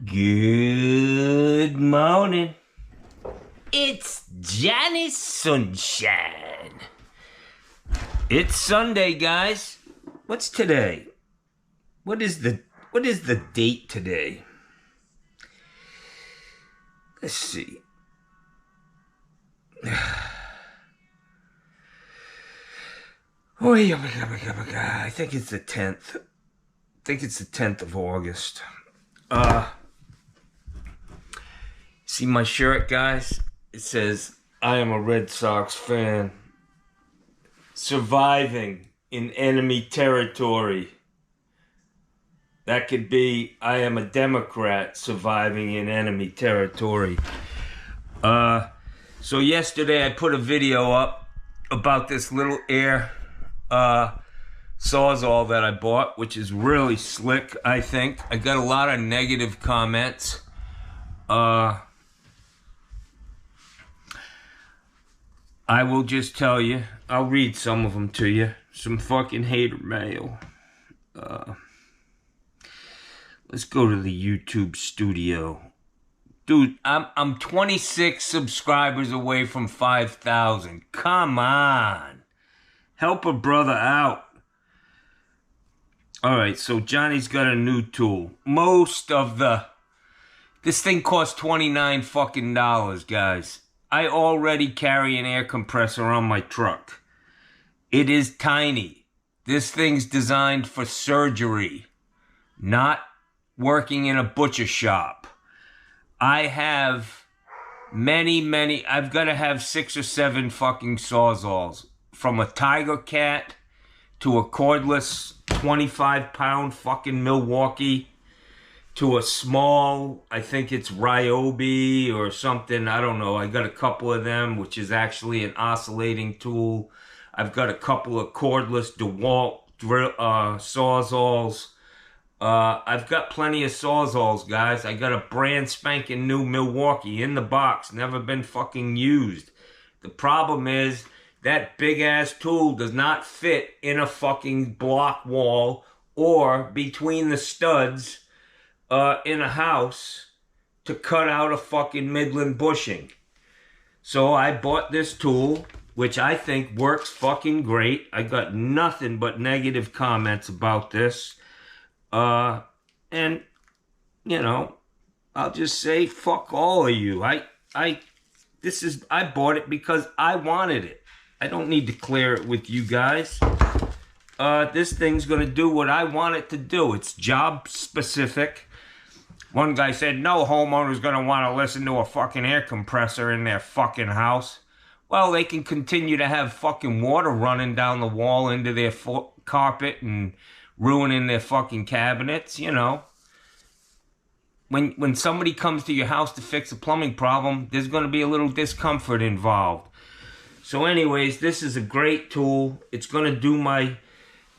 Good morning. It's Johnny Sunshine. It's Sunday, guys. What's today? What is the date today? Let's see. I think it's the 10th. I think it's the 10th of August. See my shirt, guys? It says, I am a Red Sox fan. Surviving in enemy territory. That could be, I am a Democrat surviving in enemy territory. So yesterday I put a video up about this little air Sawzall that I bought, which is really slick, I think. I got a lot of negative comments. I will just tell you, I'll read some of them to you. Some fucking hater mail. Let's go to the YouTube studio. Dude, I'm 26 subscribers away from 5,000. Come on. Help a brother out. Alright, so Johnny's got a new tool. This thing costs $29 fucking dollars, guys. I already carry an air compressor on my truck. It is tiny. This thing's designed for surgery, not working in a butcher shop. I have I've got to have 6 or 7 fucking Sawzalls. From a Tiger Cat to a cordless 25-pound fucking Milwaukee to a small, I think it's Ryobi or something, I don't know. I got a couple of them, which is actually an oscillating tool. I've got a couple of cordless DeWalt Sawzalls. I've got plenty of Sawzalls, guys. I got a brand spanking new Milwaukee in the box, never been fucking used. The problem is, that big-ass tool does not fit in a fucking block wall or between the studs in a house to cut out a fucking Midland bushing. So I bought this tool, which I think works fucking great. I got nothing but negative comments about this. And, you know, I'll just say, fuck all of you. I bought it because I wanted it. I don't need to clear it with you guys. This thing's gonna do what I want it to do. It's job specific. One guy said, no homeowner's gonna wanna listen to a fucking air compressor in their fucking house. Well, they can continue to have fucking water running down the wall into their carpet and ruining their fucking cabinets, you know. When somebody comes to your house to fix a plumbing problem, there's gonna be a little discomfort involved. So anyways, this is a great tool. It's going to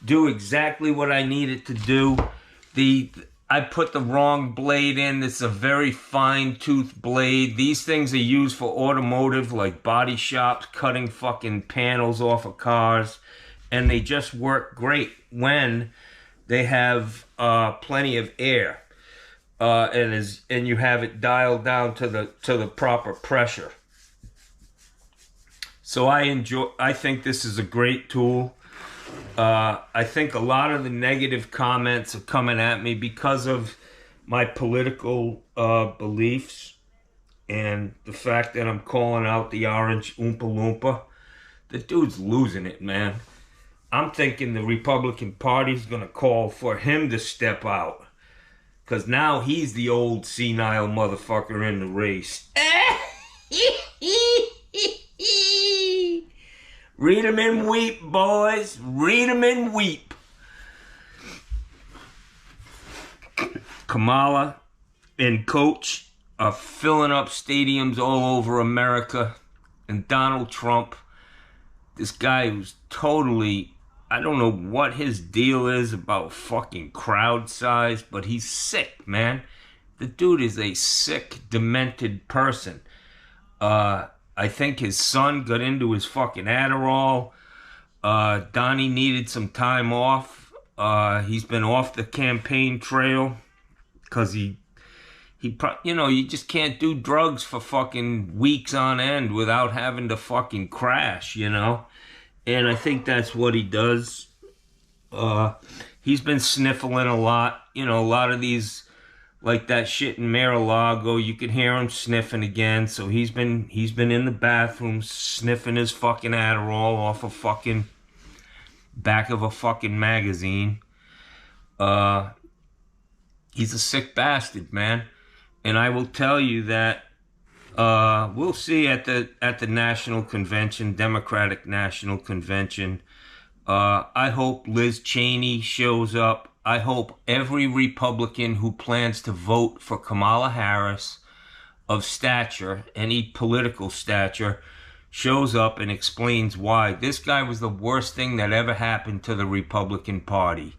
do exactly what I need it to do. I put the wrong blade in. It's a very fine tooth blade. These things are used for automotive, like body shops, cutting fucking panels off of cars. And they just work great when they have plenty of air. And you have it dialed down to the proper pressure. So I think this is a great tool. I think a lot of the negative comments are coming at me because of my political beliefs and the fact that I'm calling out the orange Oompa Loompa. The dude's losing it, man. I'm thinking the Republican Party's gonna call for him to step out. Because now he's the old senile motherfucker in the race. Read 'em and weep, boys. Read 'em and weep. Kamala and Coach are filling up stadiums all over America. And Donald Trump, this guy who's totally, I don't know what his deal is about fucking crowd size, but he's sick, man. The dude is a sick, demented person. I think his son got into his fucking Adderall. Donnie needed some time off. He's been off the campaign trail because he You just can't do drugs for fucking weeks on end without having to fucking crash, And I think that's what he does. He's been sniffling a lot. A lot of these, like that shit in Mar-a-Lago, you can hear him sniffing again. So he's been in the bathroom sniffing his fucking Adderall off a fucking back of a fucking magazine. He's a sick bastard, man. And I will tell you that we'll see at the National Convention, Democratic National Convention. I hope Liz Cheney shows up. I hope every Republican who plans to vote for Kamala Harris of stature, any political stature, shows up and explains why. This guy was the worst thing that ever happened to the Republican Party.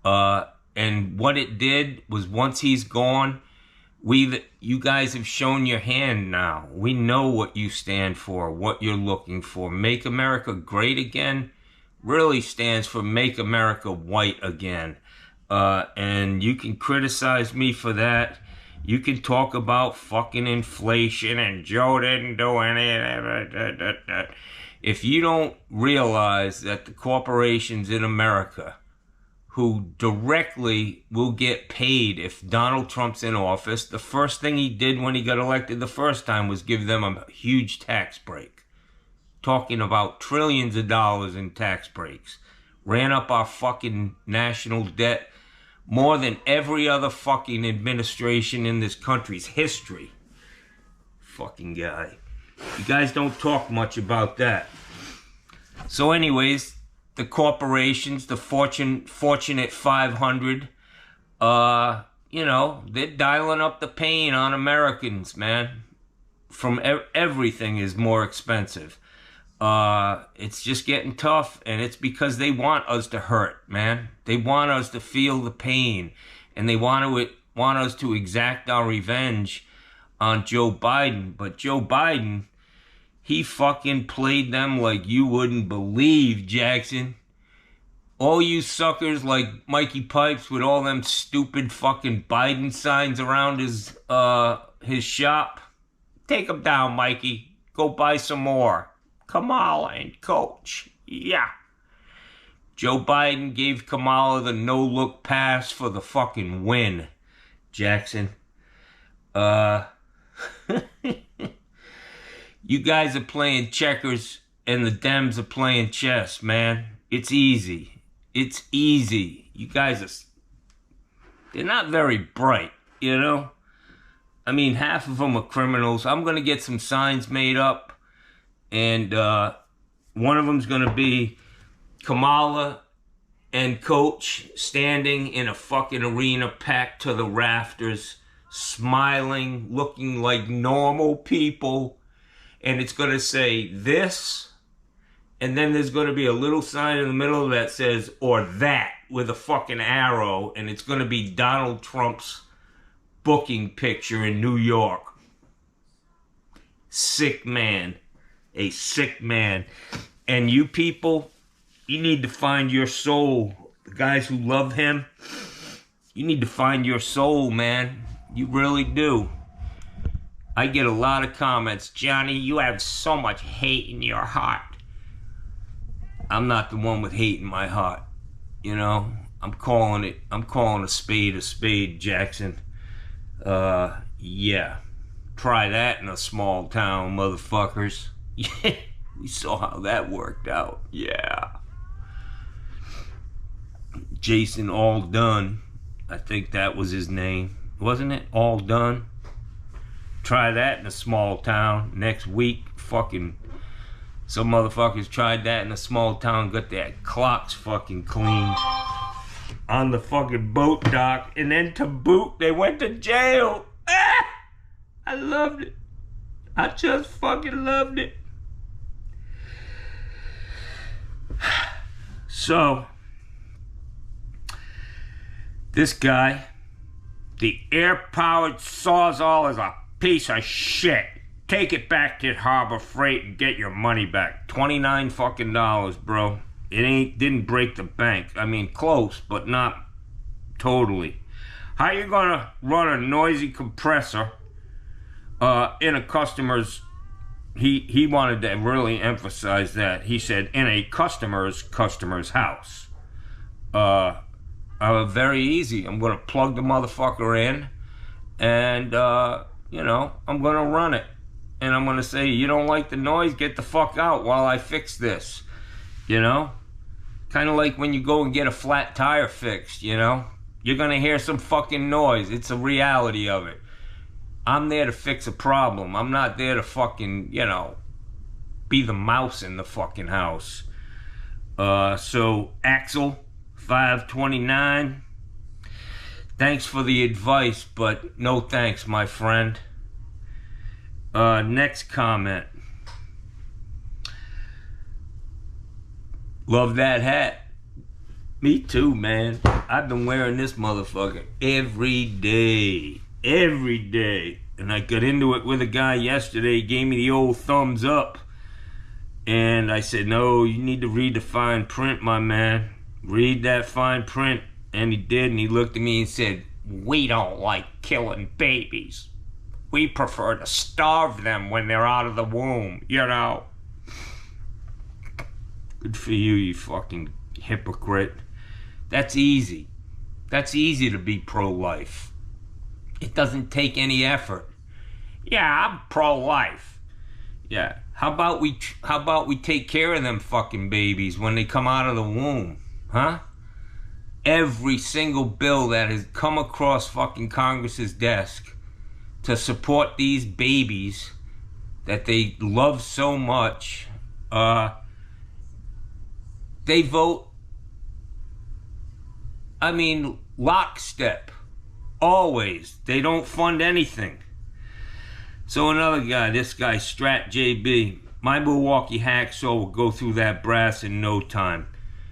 And what it did was, once he's gone, you guys have shown your hand now. We know what you stand for, what you're looking for. Make America Great Again really stands for Make America White Again. And you can criticize me for that. You can talk about fucking inflation and Joe didn't do any of that. If you don't realize that the corporations in America who directly will get paid if Donald Trump's in office, the first thing he did when he got elected the first time was give them a huge tax break. Talking about trillions of dollars in tax breaks. Ran up our fucking national debt more than every other fucking administration in this country's history. Fucking guy. You guys don't talk much about that. So anyways, the corporations, the Fortunate 500, they're dialing up the pain on Americans, man. From everything is more expensive. It's just getting tough, and it's because they want us to hurt, man. They want us to feel the pain, and they want us to exact our revenge on Joe Biden. But Joe Biden, he fucking played them like you wouldn't believe, Jackson. All you suckers like Mikey Pipes with all them stupid fucking Biden signs around his shop. Take them down, Mikey. Go buy some more. Kamala and Coach. Yeah. Joe Biden gave Kamala the no-look pass for the fucking win, Jackson. You guys are playing checkers and the Dems are playing chess, man. It's easy. It's easy. You guys they're not very bright, I mean, half of them are criminals. I'm going to get some signs made up. And one of them's going to be Kamala and Coach standing in a fucking arena packed to the rafters, smiling, looking like normal people. And it's going to say this, and then there's going to be a little sign in the middle that says, or that, with a fucking arrow, and it's going to be Donald Trump's booking picture in New York. Sick man. A sick man. And you people, you need to find your soul. The guys who love him, you need to find your soul, man. You really do. I get a lot of comments. Johnny, you have so much hate in your heart. I'm not the one with hate in my heart. I'm calling a spade, Jackson. Yeah. Try that in a small town, motherfuckers. Yeah, we saw how that worked out. Yeah. Jason All Done. I think that was his name. Wasn't it? All Done. Try that in a small town. Next week, fucking some motherfuckers tried that in a small town, got their clocks fucking cleaned on the fucking boat dock, and then to boot, they went to jail. I loved it. I just fucking loved it. So, this guy, the air-powered Sawzall, is a piece of shit. Take it back to Harbor Freight and get your money back. $29 fucking dollars, bro. It didn't break the bank. I mean, close, but not totally. How you gonna run a noisy compressor in a customer's, he wanted to really emphasize that. He said, in a customer's house. Very easy. I'm gonna plug the motherfucker in, and you know, I'm gonna run it. And I'm gonna say, you don't like the noise? Get the fuck out while I fix this. You know? Kind of like when you go and get a flat tire fixed, you know? You're gonna hear some fucking noise. It's a reality of it. I'm there to fix a problem. I'm not there to fucking, you know, be the mouse in the fucking house. So, Axel, 529, thanks for the advice, but no thanks, my friend. Next comment. Love that hat. Me too, man. I've been wearing this motherfucker every day. Every day. And I got into it with a guy yesterday. He gave me the old thumbs up. And I said, no, you need to read the fine print, my man. Read that fine print. And he did. And he looked at me and said, we don't like killing babies. We prefer to starve them when they're out of the womb, you know. Good for you, you fucking hypocrite. That's easy. That's easy to be pro-life. It doesn't take any effort. Yeah, I'm pro-life. Yeah. How about we take care of them fucking babies when they come out of the womb? Huh? Every single bill that has come across fucking Congress's desk to support these babies that they love so much, they vote, I mean, lockstep. Always. They don't fund anything. So another guy, this guy, Strat JB, my Milwaukee hacksaw will go through that brass in no time.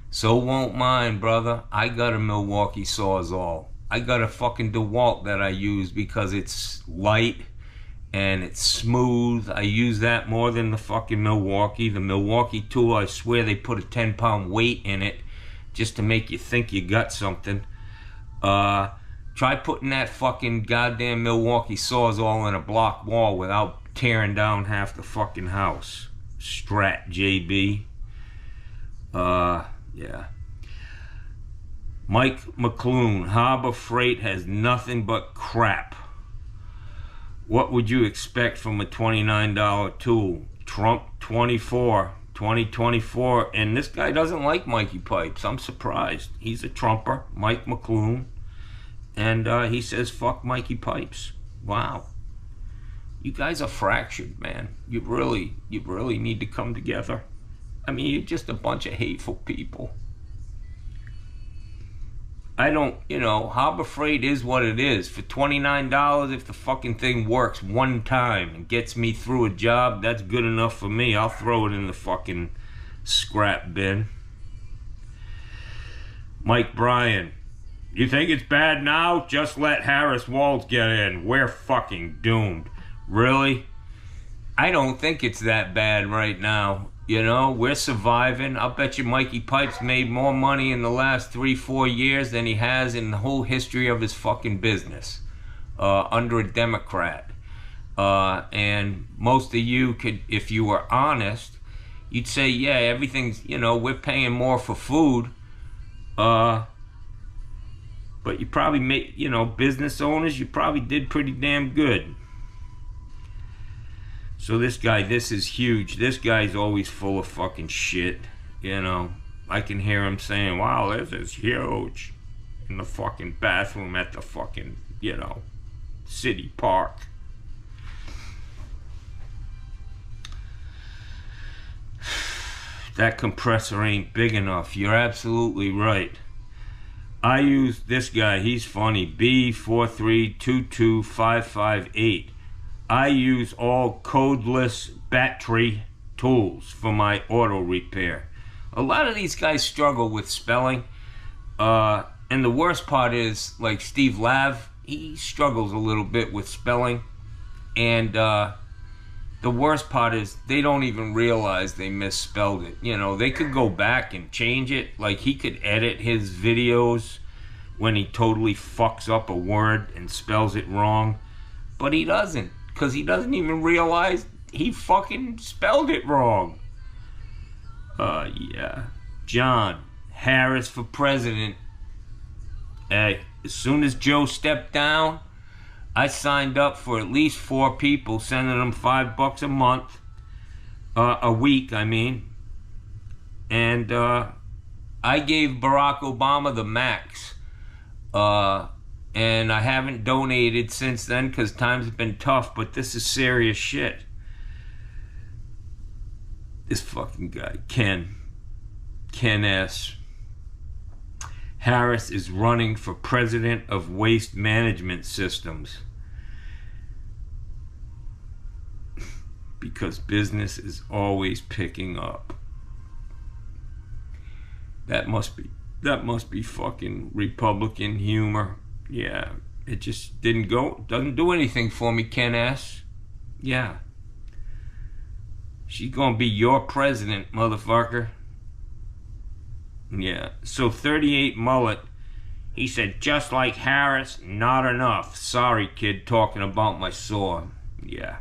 So won't mine, brother. I got a Milwaukee Sawzall. I got a fucking DeWalt that I use because it's light and it's smooth. I use that more than the fucking Milwaukee. The Milwaukee tool, I swear they put a 10-pound weight in it just to make you think you got something. Try putting that fucking goddamn Milwaukee Sawzall in a block wall without tearing down half the fucking house. Strat JB. Yeah. Mike McClune, Harbor Freight has nothing but crap. What would you expect from a $29 tool? Trump 2024, and this guy doesn't like Mikey Pipes. I'm surprised. He's a Trumper, Mike McClune, and he says fuck Mikey Pipes. Wow. You guys are fractured, man. You really need to come together. I mean, you're just a bunch of hateful people. I don't, you know, Harbor Freight is what it is. For $29, if the fucking thing works one time and gets me through a job, that's good enough for me. I'll throw it in the fucking scrap bin. Mike Bryan, you think it's bad now? Just let Harris Walls get in. We're fucking doomed. Really? I don't think it's that bad right now. You know, we're surviving. I'll bet you Mikey Pipes made more money in the last 3-4 years than he has in the whole history of his fucking business under a Democrat. And most of you could, if you were honest, you'd say, yeah, everything's, you know, we're paying more for food. But you probably made, you know, business owners, you probably did pretty damn good. So this guy, this is huge. This guy's always full of fucking shit, you know. I can hear him saying, wow, this is huge, in the fucking bathroom at the fucking, you know, city park. That compressor ain't big enough. You're absolutely right. I use this guy, he's funny, B4322558. I use all codeless battery tools for my auto repair. A lot of these guys struggle with spelling. And the worst part is, like Steve Lav, he struggles a little bit with spelling. And the worst part is they don't even realize they misspelled it. You know, they could go back and change it. Like, he could edit his videos when he totally fucks up a word and spells it wrong. But he doesn't, because he doesn't even realize he fucking spelled it wrong. Yeah. John, Harris for president. Hey, as soon as Joe stepped down, I signed up for at least 4 people, sending them $5 a month. A week, I mean. And I gave Barack Obama the max. And I haven't donated since then because times have been tough, but this is serious shit. This fucking guy, Ken S. Harris is running for president of Waste Management Systems. Because business is always picking up. That must be fucking Republican humor. Yeah, it just doesn't do anything for me, Ken S. Yeah. She's gonna be your president, motherfucker. Yeah, so 38 mullet. He said, just like Harris, not enough. Sorry, kid, talking about my saw. Yeah.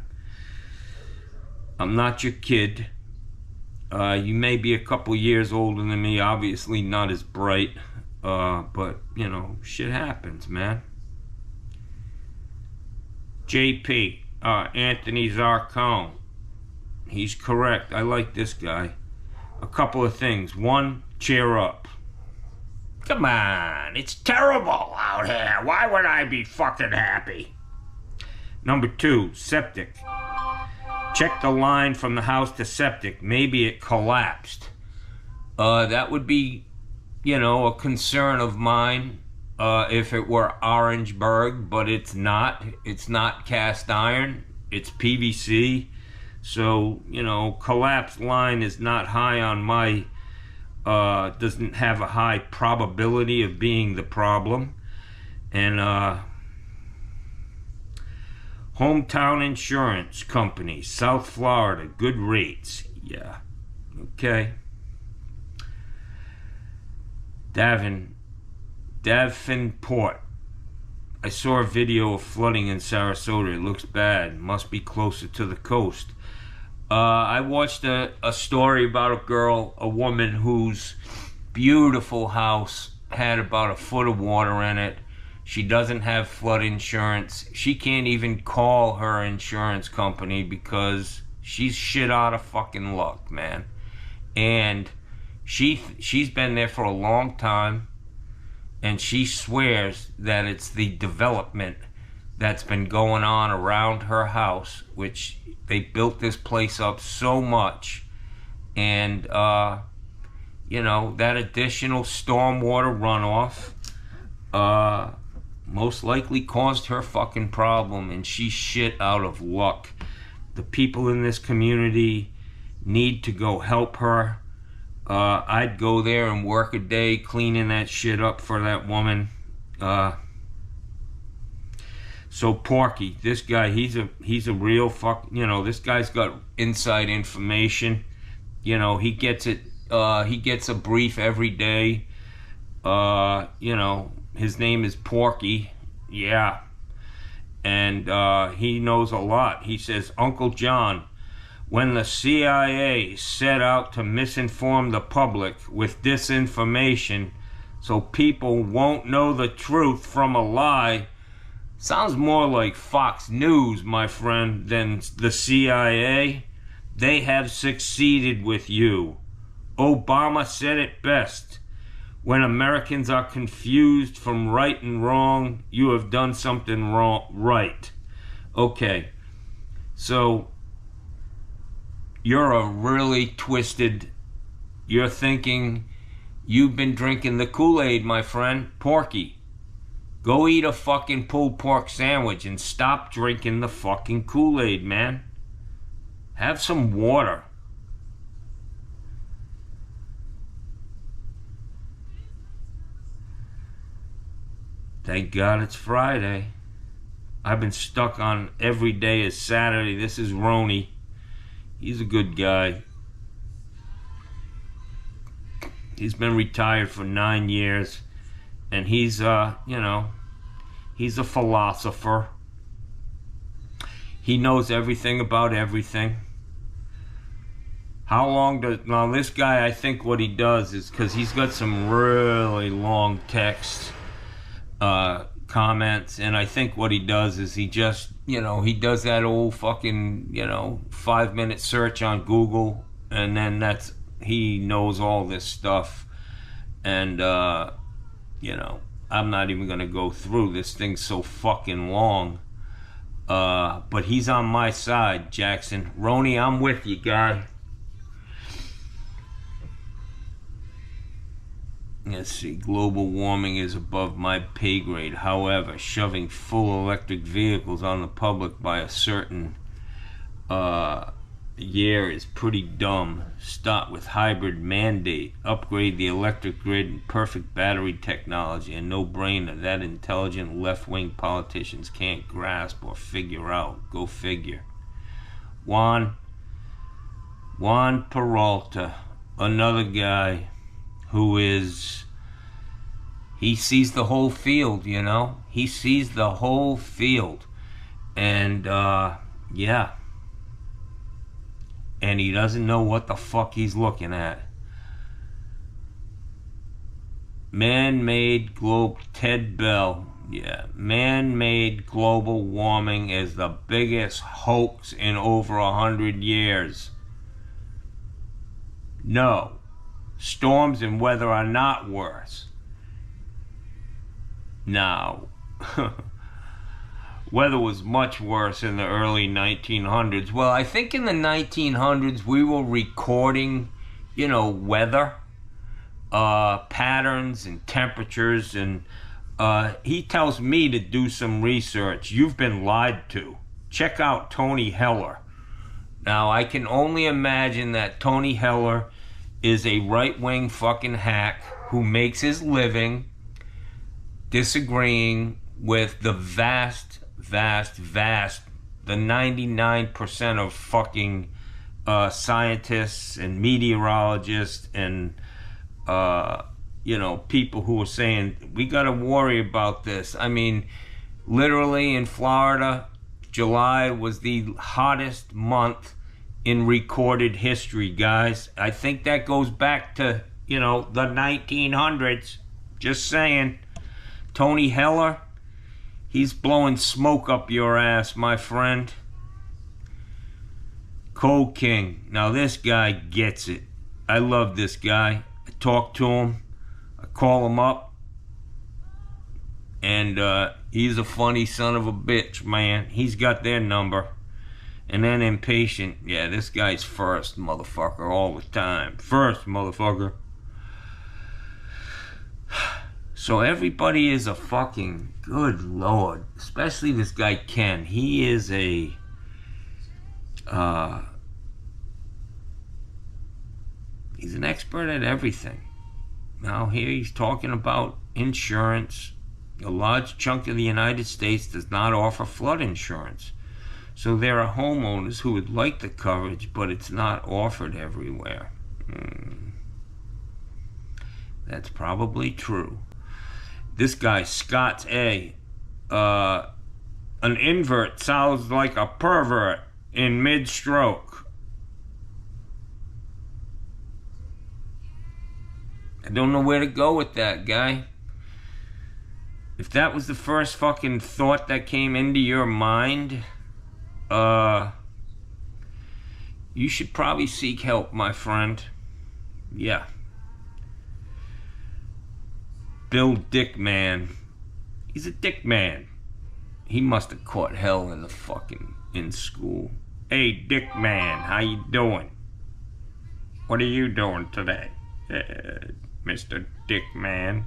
I'm not your kid. You may be a couple years older than me, obviously not as bright. But, you know, shit happens, man. JP, Anthony Zarcone. He's correct. I like this guy. A couple of things. One, cheer up. Come on, it's terrible out here. Why would I be fucking happy? Number 2, Septic. Check the line from the house to Septic. Maybe it collapsed. That would be, you know, a concern of mine if it were Orangeburg, but it's not. It's not cast iron. It's PVC. So, you know, collapsed line is not high on my, doesn't have a high probability of being the problem. And, Hometown Insurance Company, South Florida, good rates. Yeah, okay. Davenport. I saw a video of flooding in Sarasota. It looks bad. Must be closer to the coast. I watched a story about a woman whose beautiful house had about a foot of water in it. She doesn't have flood insurance. She can't even call her insurance company because she's shit out of fucking luck, man. And she's been there for a long time, and she swears that it's the development that's been going on around her house, which they built this place up so much, and you know, that additional stormwater runoff most likely caused her fucking problem, and she's shit out of luck. The people in this community need to go help her. I'd go there and work a day cleaning that shit up for that woman. So Porky, this guy, he's a real fuck. You know, this guy's got inside information. You know, he gets it. He gets a brief every day. You know, his name is Porky. Yeah, and he knows a lot. He says, Uncle John, when the CIA set out to misinform the public with disinformation so people won't know the truth from a lie, sounds more like Fox News, my friend, than the CIA. They have succeeded with you. Obama said it best. When Americans are confused from right and wrong, you have done something wrong, right. Okay, so you're a really twisted, you're thinking you've been drinking the Kool-Aid, my friend. Porky, go eat a fucking pulled pork sandwich and stop drinking the fucking Kool-Aid, man. Have some water. Thank God it's Friday. I've been stuck on every day is Saturday. This is Roni. He's a good guy. He's been retired for 9 years. And he's, you know, he's a philosopher. He knows everything about everything. How long does... Now, this guy, I think what he does is... Because he's got some really long text comments. And I think what he does is he just... You know, he does that old fucking, you know, 5-minute search on Google. And then that's... He knows all this stuff. And, you know, I'm not even going to go through. This thing's so fucking long. But he's on my side, Jackson. Roni, I'm with you, guy. Let's see. Global warming is above my pay grade. However, shoving full electric vehicles on the public by a certain year is pretty dumb. Start with hybrid mandate. Upgrade the electric grid and perfect battery technology. A no-brainer that intelligent left-wing politicians can't grasp or figure out. Go figure. Juan Peralta, another guy who is... He sees the whole field, you know? He sees the whole field. And, yeah. And he doesn't know what the fuck he's looking at. Man-made global... Ted Bell. Yeah. Man-made global warming is the biggest hoax in over 100 years. No. Storms and weather are not worse. Now, weather was much worse in the early 1900s. Well, I think in the 1900s we were recording, you know, weather patterns and temperatures, and he tells me to do some research. You've been lied to. Check out Tony Heller. Now, I can only imagine that Tony Heller is a right-wing fucking hack who makes his living disagreeing with the vast, the 99% of fucking scientists and meteorologists and, you know, people who are saying, we gotta worry about this. I mean, literally in Florida, July was the hottest month in recorded history, guys. I think that goes back to, you know, the 1900s. Just saying. Tony Heller, he's blowing smoke up your ass, my friend. Cold King. Now this guy gets it. I love this guy. I talk to him. I call him up. And he's a funny son of a bitch, man. He's got their number. And then Impatient, yeah, this guy's first, motherfucker, all the time. First, motherfucker. So everybody is a fucking, good lord. Especially this guy Ken. He is a, he's an expert at everything. Now here he's talking about insurance. A large chunk of the United States does not offer flood insurance. So there are homeowners who would like the coverage, but it's not offered everywhere. That's probably true. This guy, Scott's A. An invert sounds like a pervert in mid-stroke. I don't know where to go with that, guy. If that was the first fucking thought that came into your mind... you should probably seek help, my friend. Yeah. Bill Dickman. He's a dick man. He must have caught hell in school. Hey, Dickman, how you doing? What are you doing today, Mr. Dickman?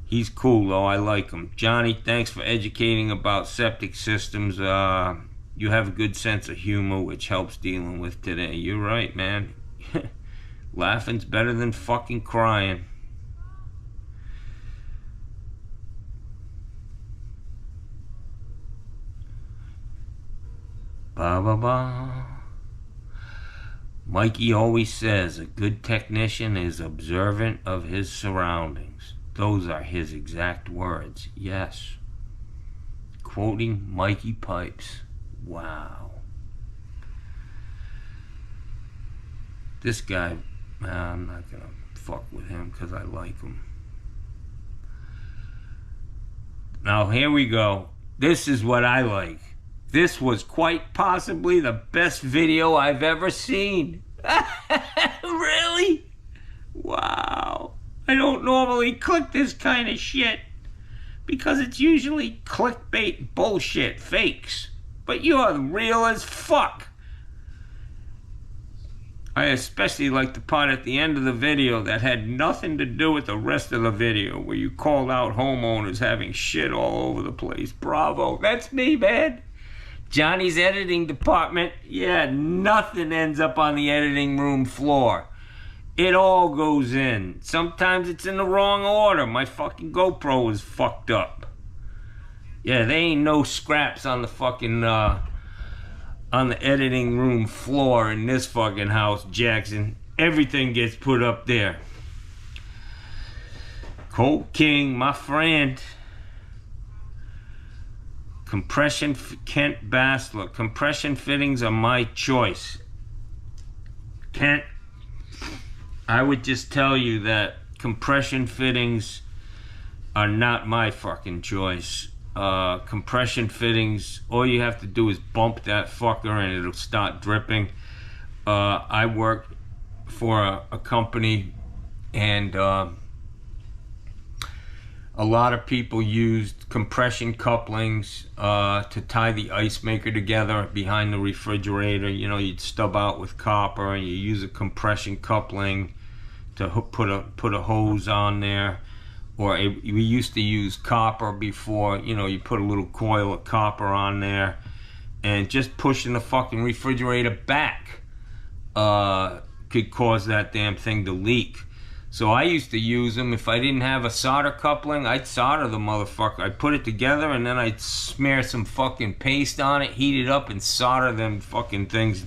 He's cool, though. I like him. Johnny, thanks for educating about septic systems. You have a good sense of humor, which helps dealing with today. You're right, man. Laughing's better than fucking crying. Ba ba ba. Mikey always says a good technician is observant of his surroundings. Those are his exact words. Yes. Quoting Mikey Pipes. Wow. This guy, I'm not gonna fuck with him because I like him. Now here we go. This is what I like. This was quite possibly the best video I've ever seen. Really? Wow. I don't normally click this kind of shit because it's usually clickbait bullshit, fakes. But you're real as fuck. I especially like the part at the end of the video that had nothing to do with the rest of the video, where you called out homeowners having shit all over the place. Bravo. That's me, man. Johnny's editing department, yeah, nothing ends up on the editing room floor. It all goes in. Sometimes it's in the wrong order. My fucking GoPro is fucked up. Yeah, there ain't no scraps on the fucking, on the editing room floor in this fucking house, Jackson. Everything gets put up there. Colt King, my friend. Compression, Kent Bassler. Compression fittings are my choice. Kent, I would just tell you that compression fittings are not my fucking choice. Compression fittings, all you have to do is bump that fucker and it'll start dripping. I work for a company, and a lot of people used compression couplings to tie the ice maker together behind the refrigerator. You know, you'd stub out with copper and you use a compression coupling to put a hose on there. Or we used to use copper before. You know, you put a little coil of copper on there, and just pushing the fucking refrigerator back could cause that damn thing to leak. So I used to use them. If I didn't have a solder coupling, I'd solder the motherfucker. I'd put it together and then I'd smear some fucking paste on it, heat it up, and solder them fucking things.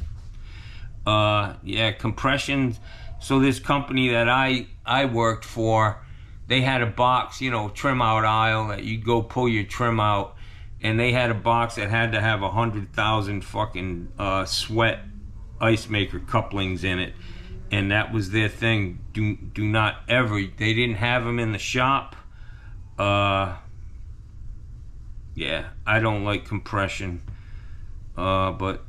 Yeah, compression. So this company that I worked for, they had a box, you know, trim out aisle that you'd go pull your trim out, and they had a box that had to have 100,000 fucking sweat ice maker couplings in it. And that was their thing. Do not ever. They didn't have them in the shop. Yeah, I don't like compression. But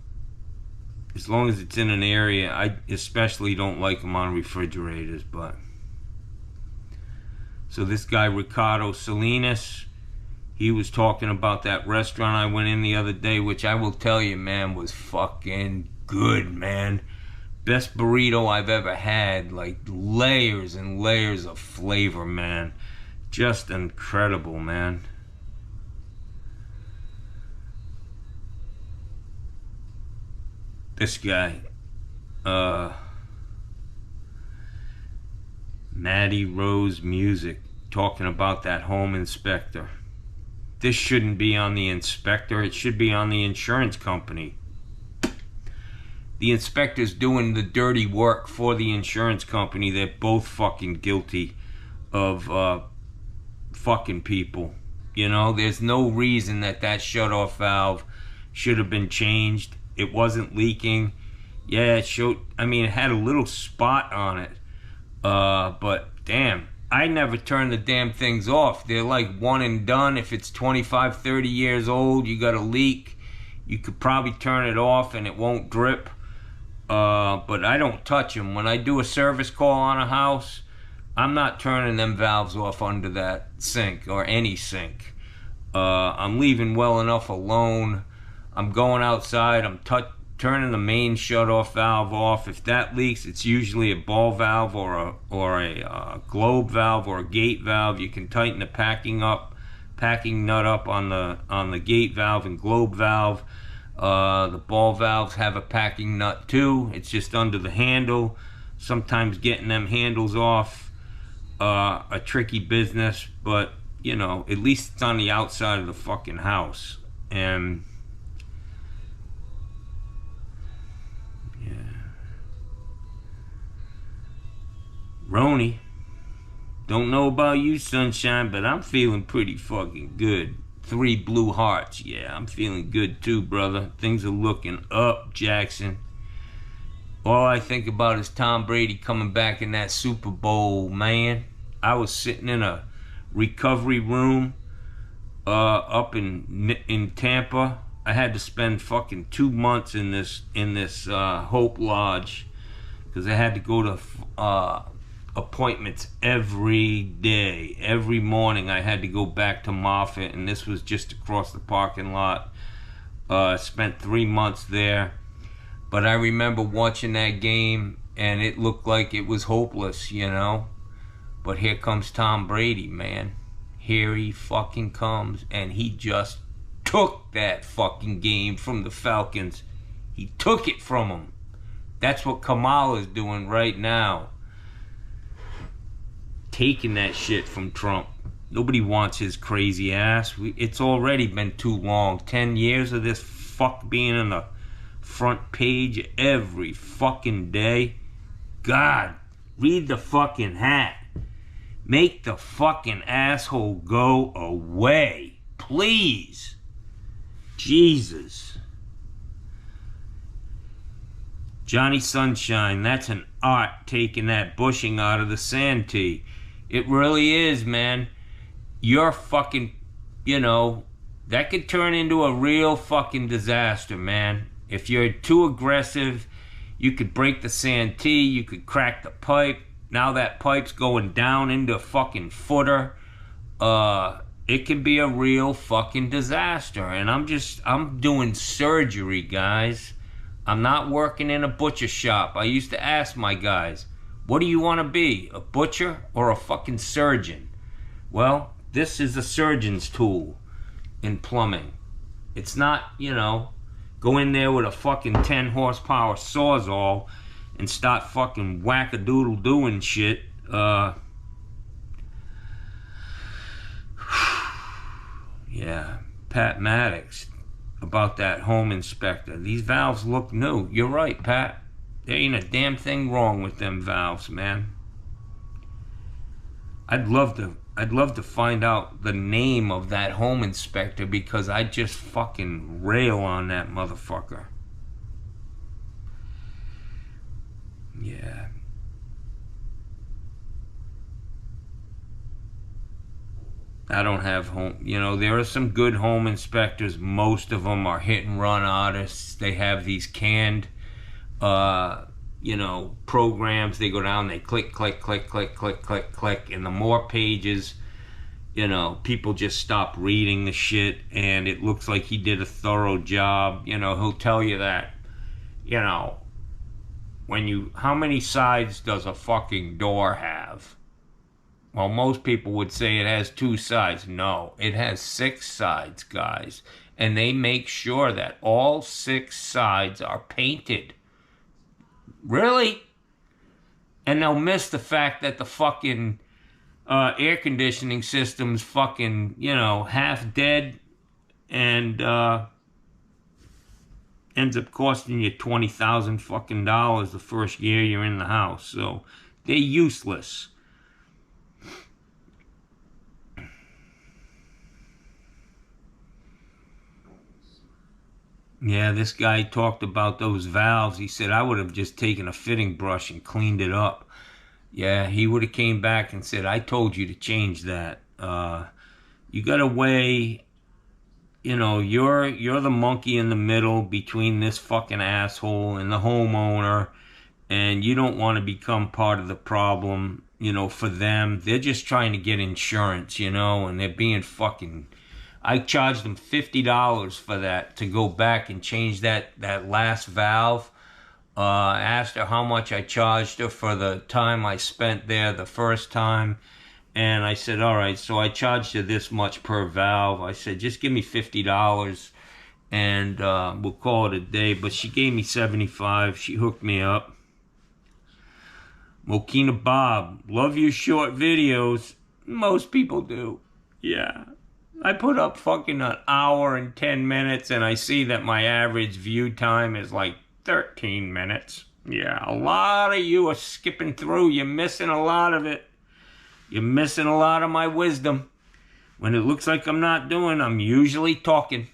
as long as it's in an area, I especially don't like them on refrigerators. But so this guy Ricardo Salinas, he was talking about that restaurant I went in the other day, which I will tell you, man, was fucking good, man. Best burrito I've ever had. Like layers and layers of flavor, man. Just incredible, man. This guy, Maddie Rose Music, talking about that home inspector. This shouldn't be on the inspector. It should be on the insurance company. The inspector's doing the dirty work for the insurance company. They're both fucking guilty of fucking people. You know, there's no reason that shut-off valve should have been changed. It wasn't leaking. Yeah, it showed, I mean, it had a little spot on it. But damn, I never turn the damn things off. They're like one and done. If it's 25, 30 years old, you got a leak, you could probably turn it off and it won't drip. But I don't touch them. When I do a service call on a house, I'm not turning them valves off under that sink or any sink. I'm leaving well enough alone. I'm going outside. I'm turning the main shut-off valve off. If that leaks, it's usually a ball valve or a globe valve or a gate valve. You can tighten the packing nut up on the gate valve and globe valve. The ball valves have a packing nut too. It's just under the handle. Sometimes getting them handles off a tricky business, but you know, at least it's on the outside of the fucking house. And yeah, Roni, don't know about you, Sunshine, but I'm feeling pretty fucking good. 3 blue hearts. Yeah, I'm feeling good too, brother. Things are looking up, Jackson. All I think about is Tom Brady coming back in that Super Bowl, man. I was sitting in a recovery room up in Tampa. I had to spend fucking 2 months in this Hope Lodge because I had to go to appointments every day. Every morning I had to go back to Moffett, and this was just across the parking lot. Spent 3 months there. But I remember watching that game, and it looked like it was hopeless, you know? But here comes Tom Brady, man. Here he fucking comes, and he just took that fucking game from the Falcons. He took it from them. That's what Kamala's doing right now. Taking that shit from Trump. Nobody wants his crazy ass. It's already been too long. 10 years of this fuck being on the front page every fucking day. God, read the fucking hat. Make the fucking asshole go away. Please. Jesus. Johnny Sunshine, that's an art taking that bushing out of the santee. It really is, man. You're fucking, you know, that could turn into a real fucking disaster, man. If you're too aggressive, you could break the santee, you could crack the pipe. Now that pipe's going down into a fucking footer. It can be a real fucking disaster. And I'm doing surgery, guys. I'm not working in a butcher shop. I used to ask my guys, what do you want to be, a butcher or a fucking surgeon? Well, this is a surgeon's tool in plumbing. It's not, you know, go in there with a fucking 10 horsepower Sawzall and start fucking whack-a-doodle doing shit. Yeah, Pat Maddox about that home inspector. These valves look new. You're right, Pat. There ain't a damn thing wrong with them valves, man. I'd love to find out the name of that home inspector because I just fucking rail on that motherfucker. Yeah. I don't have home, you know, there are some good home inspectors. Most of them are hit and run artists. They have these canned, you know, programs. They go down, they click, click, click, click, click, click, click. And the more pages, you know, people just stop reading the shit and it looks like he did a thorough job. You know, he'll tell you that, you know, how many sides does a fucking door have? Well, most people would say it has 2 sides. No, it has 6 sides, guys. And they make sure that all 6 sides are painted. Really? And they'll miss the fact that the fucking air conditioning system's fucking, you know, half dead and ends up costing you $20,000 fucking dollars the first year you're in the house. So they're useless. Yeah, this guy talked about those valves. He said, I would have just taken a fitting brush and cleaned it up. Yeah, he would have came back and said, I told you to change that. You got to weigh, you know, you're the monkey in the middle between this fucking asshole and the homeowner, and you don't want to become part of the problem, you know, for them. They're just trying to get insurance, you know, and they're being fucking... I charged them $50 for that to go back and change that last valve. I asked her how much I charged her for the time I spent there the first time. And I said, all right, so I charged her this much per valve. I said, just give me $50 and we'll call it a day. But she gave me $75. She hooked me up. Mokina Bob, love your short videos. Most people do. Yeah. I put up fucking an hour and 10 minutes and I see that my average view time is like 13 minutes. Yeah, a lot of you are skipping through. You're missing a lot of it. You're missing a lot of my wisdom. When it looks like I'm not doing, I'm usually talking.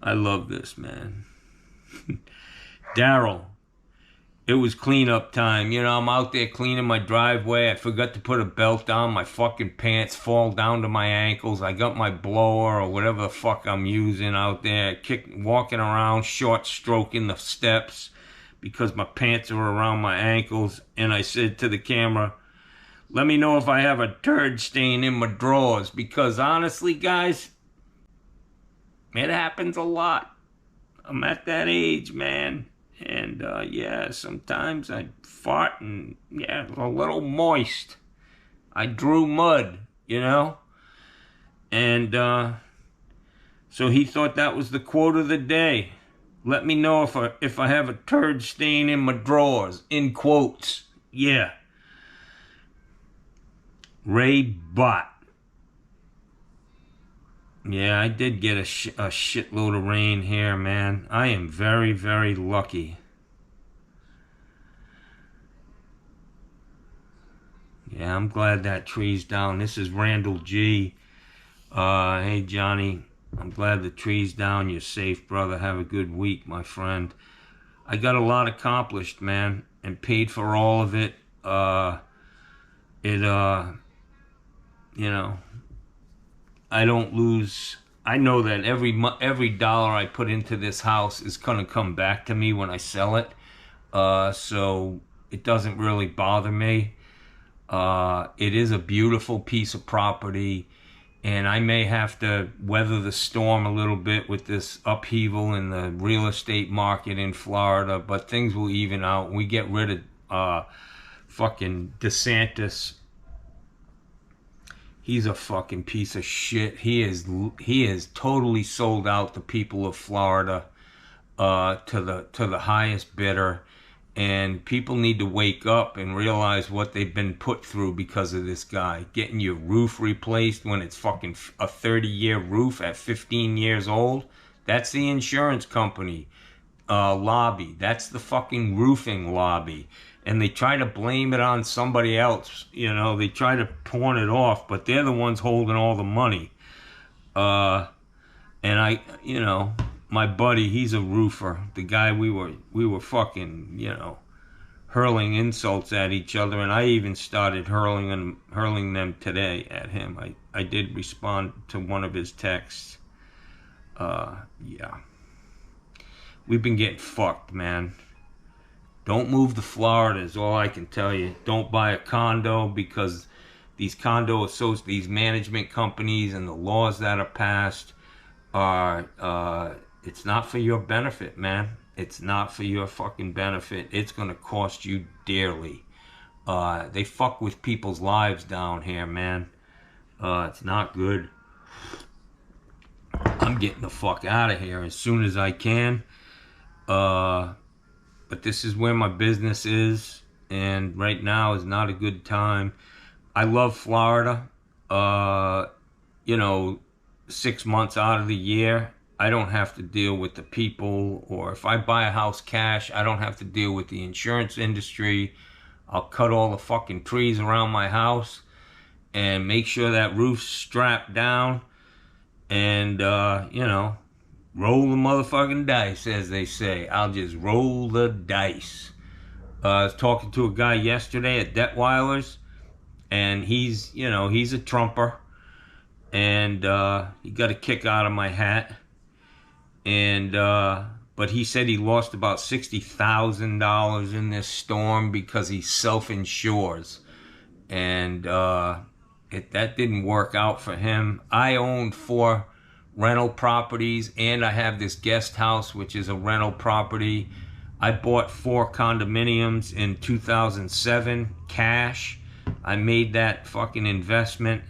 I love this, man. Daryl, it was cleanup time. You know, I'm out there cleaning my driveway. I forgot to put a belt on. My fucking pants fall down to my ankles. I got my blower or whatever the fuck I'm using out there, walking around, short stroking the steps because my pants are around my ankles. And I said to the camera, let me know if I have a turd stain in my drawers, because honestly, guys, it happens a lot. I'm at that age, man. And, yeah, sometimes I fart and, yeah, it's a little moist. I drew mud, you know? And, so he thought that was the quote of the day. Let me know if I have a turd stain in my drawers, in quotes. Yeah. Ray Bott. Yeah, I did get a shitload of rain here, man. I am very, very lucky. Yeah, I'm glad that tree's down. This is Randall G. Hey, Johnny. I'm glad the tree's down. You're safe, brother. Have a good week, my friend. I got a lot accomplished, man, and paid for all of it. You know, I don't lose. I know that every dollar I put into this house is gonna come back to me when I sell it. So it doesn't really bother me. It is a beautiful piece of property, and I may have to weather the storm a little bit with this upheaval in the real estate market in Florida, but things will even out. We get rid of fucking DeSantis. He's a fucking piece of shit. He is totally sold out the people of Florida to the highest bidder, and people need to wake up and realize what they've been put through because of this guy. Getting your roof replaced when it's fucking a 30-year roof at 15 years old. That's the insurance company lobby. That's the fucking roofing lobby. And they try to blame it on somebody else. You know, they try to pawn it off, but they're the ones holding all the money. And I, you know, my buddy, he's a roofer. The guy we were fucking, you know, hurling insults at each other, and I even started hurling them today at him. I did respond to one of his texts. Yeah. We've been getting fucked, man. Don't move to Florida is all I can tell you. Don't buy a condo, because these these management companies and the laws that are passed are, it's not for your benefit, man. It's not for your fucking benefit. It's gonna cost you dearly. They fuck with people's lives down here, man. It's not good. I'm getting the fuck out of here as soon as I can. But this is where my business is, and right now is not a good time. I love Florida. You know, 6 months out of the year, I don't have to deal with the people, or if I buy a house cash, I don't have to deal with the insurance industry. I'll cut all the fucking trees around my house and make sure that roof's strapped down, and, you know, roll the motherfucking dice, as they say. I'll just roll the dice. I was talking to a guy yesterday at Detweiler's, and he's, you know, he's a Trumper, and he got a kick out of my hat, and but he said he lost about $60,000 in this storm because he self-insures, and that didn't work out for him. I owned 4 rental properties, and I have this guest house, which is a rental property. I bought 4 condominiums in 2007 cash. I made that fucking investment,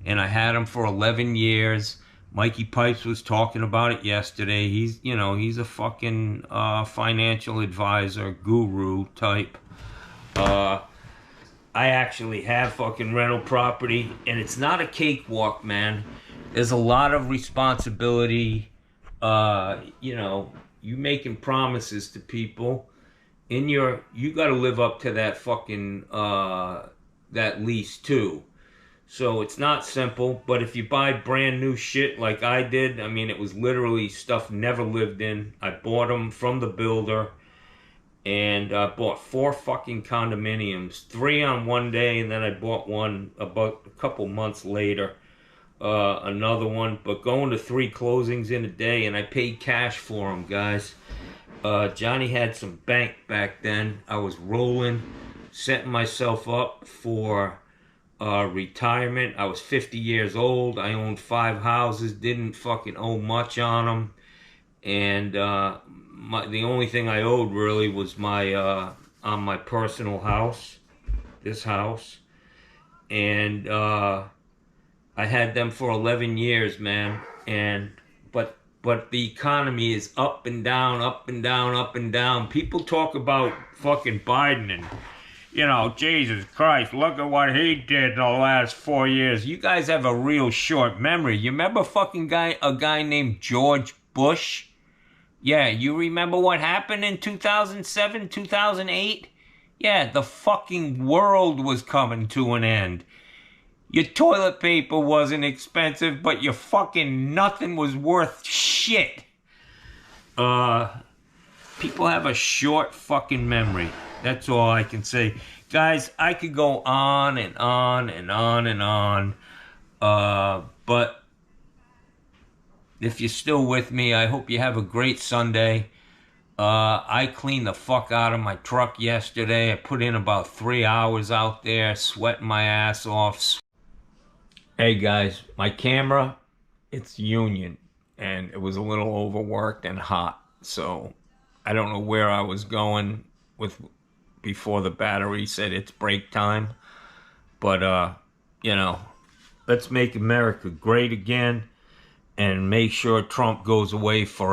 and I had them for 11 years. Mikey Pipes was talking about it yesterday. He's, you know, he's a fucking financial advisor guru type. I actually have fucking rental property, and it's not a cakewalk, man. There's a lot of responsibility. You know, you making promises to people you got to live up to that fucking that lease too. So it's not simple, but if you buy brand new shit like I did, I mean, it was literally stuff never lived in. I bought them from the builder, and I bought 4 fucking condominiums, 3 on one day, and then I bought one about a couple months later, another one, but going to 3 closings in a day, and I paid cash for them, guys. Johnny had some bank back then. I was rolling, setting myself up for retirement. I was 50 years old. I owned 5 houses, didn't fucking owe much on them, and the only thing I owed really was my on my personal house, this house, and I had them for 11 years, man. And but the economy is up and down, up and down, up and down. People talk about fucking Biden and, you know, Jesus Christ, look at what he did in the last 4 years. You guys have a real short memory. You remember a guy named George Bush? Yeah, you remember what happened in 2007, 2008? Yeah, the fucking world was coming to an end. Your toilet paper wasn't expensive, but your fucking nothing was worth shit. People have a short fucking memory. That's all I can say. Guys, I could go on and on and on and on. But if you're still with me, I hope you have a great Sunday. I cleaned the fuck out of my truck yesterday. I put in about 3 hours out there, sweating my ass off. Hey guys, my camera, it's Union, and it was a little overworked and hot, so I don't know where I was going with before the battery said it's break time. But you know, let's make America great again and make sure Trump goes away forever.